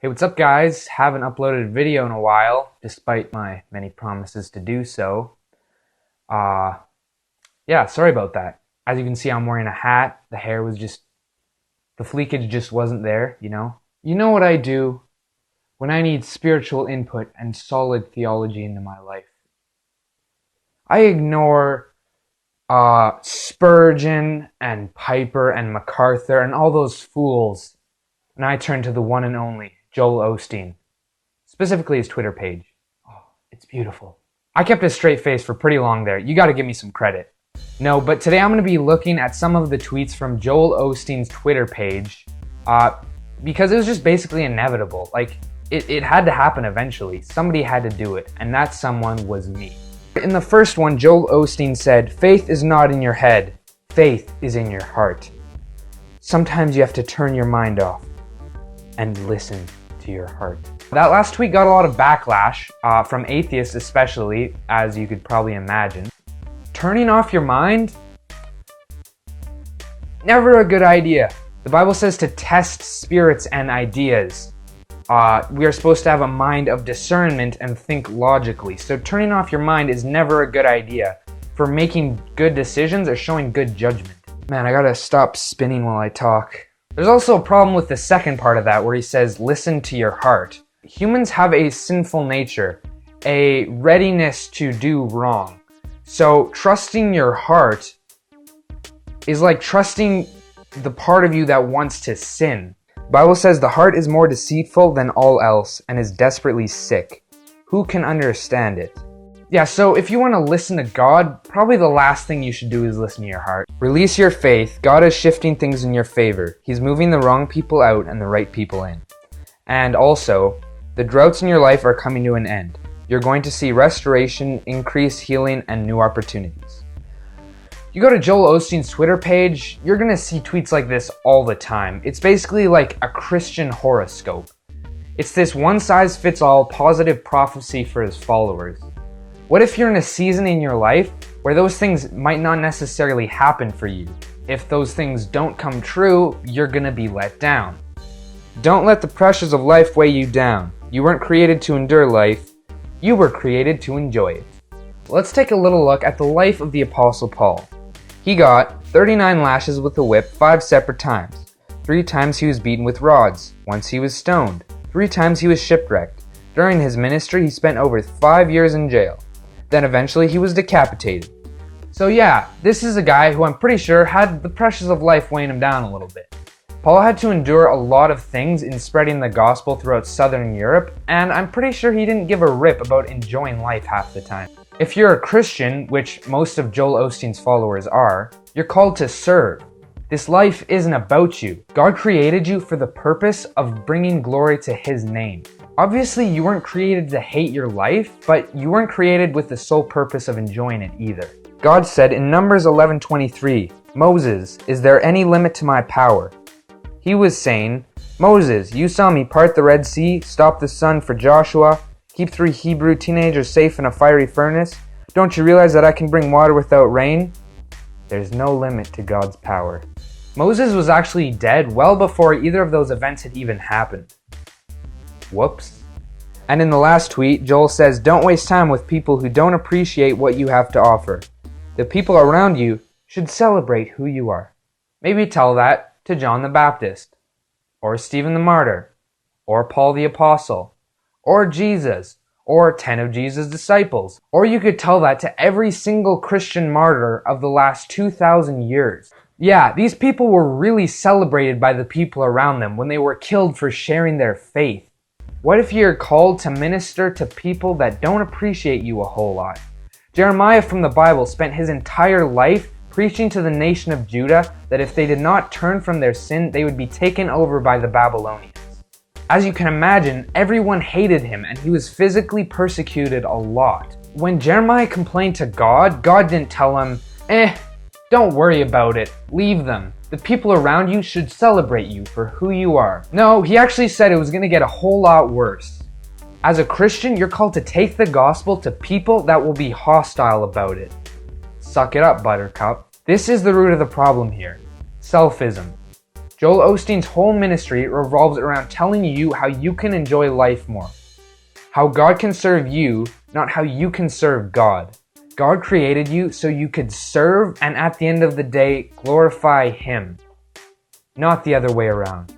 Hey, what's up guys? Haven't uploaded a video in a while, despite my many promises to do so. Yeah, sorry about that. As you can see, I'm wearing a hat. The hair was the fleekage just wasn't there, you know? You know what I do when I need spiritual input and solid theology into my life? I ignore Spurgeon and Piper and MacArthur and all those fools, and I turn to the one and only Joel Osteen, specifically his Twitter page. Oh, it's beautiful. I kept a straight face for pretty long there. You gotta give me some credit. No, but today I'm gonna be looking at some of the tweets from Joel Osteen's Twitter page because it was just basically inevitable. Like, it had to happen eventually. Somebody had to do it, and that someone was me. In the first one, Joel Osteen said, "Faith is not in your head. Faith is in your heart. Sometimes you have to turn your mind off and listen to your heart." That last tweet got a lot of backlash, from atheists especially, as you could probably imagine. Turning off your mind? Never a good idea. The Bible says to test spirits and ideas. We are supposed to have a mind of discernment and think logically. So turning off your mind is never a good idea for making good decisions or showing good judgment. Man, I gotta stop spinning while I talk. There's also a problem with the second part of that where he says, listen to your heart. Humans have a sinful nature, a readiness to do wrong. So trusting your heart is like trusting the part of you that wants to sin. The Bible says the heart is more deceitful than all else and is desperately sick. Who can understand it? Yeah, so if you want to listen to God, probably the last thing you should do is listen to your heart. Release your faith. God is shifting things in your favor. He's moving the wrong people out and the right people in. And also, the droughts in your life are coming to an end. You're going to see restoration, increase, healing, and new opportunities. You go to Joel Osteen's Twitter page, you're going to see tweets like this all the time. It's basically like a Christian horoscope. It's this one-size-fits-all positive prophecy for his followers. What if you're in a season in your life where those things might not necessarily happen for you? If those things don't come true, you're going to be let down. Don't let the pressures of life weigh you down. You weren't created to endure life. You were created to enjoy it. Let's take a little look at the life of the Apostle Paul. He got 39 lashes with a whip 5 separate times. 3 times he was beaten with rods. Once he was stoned. 3 times he was shipwrecked. During his ministry, he spent over 5 years in jail. Then eventually he was decapitated. So yeah, this is a guy who I'm pretty sure had the pressures of life weighing him down a little bit. Paul had to endure a lot of things in spreading the gospel throughout Southern Europe, and I'm pretty sure he didn't give a rip about enjoying life half the time. If you're a Christian, which most of Joel Osteen's followers are, you're called to serve. This life isn't about you. God created you for the purpose of bringing glory to His name. Obviously, you weren't created to hate your life, but you weren't created with the sole purpose of enjoying it either. God said in Numbers 11:23, "Moses, is there any limit to my power?" He was saying, "Moses, you saw me part the Red Sea, stop the sun for Joshua, keep 3 Hebrew teenagers safe in a fiery furnace. Don't you realize that I can bring water without rain?" There's no limit to God's power. Moses was actually dead well before either of those events had even happened. Whoops. And in the last tweet, Joel says, "Don't waste time with people who don't appreciate what you have to offer. The people around you should celebrate who you are." Maybe tell that to John the Baptist, or Stephen the Martyr, or Paul the Apostle, or Jesus, or 10 of Jesus' disciples. Or you could tell that to every single Christian martyr of the last 2,000 years. Yeah, these people were really celebrated by the people around them when they were killed for sharing their faith. What if you're called to minister to people that don't appreciate you a whole lot? Jeremiah from the Bible spent his entire life preaching to the nation of Judah that if they did not turn from their sin, they would be taken over by the Babylonians. As you can imagine, everyone hated him and he was physically persecuted a lot. When Jeremiah complained to God, God didn't tell him, don't worry about it, leave them. The people around you should celebrate you for who you are. No, he actually said it was going to get a whole lot worse. As a Christian, you're called to take the gospel to people that will be hostile about it. Suck it up, Buttercup. This is the root of the problem here. Selfism. Joel Osteen's whole ministry revolves around telling you how you can enjoy life more. How God can serve you, not how you can serve God. God created you so you could serve and at the end of the day, glorify Him. Not the other way around.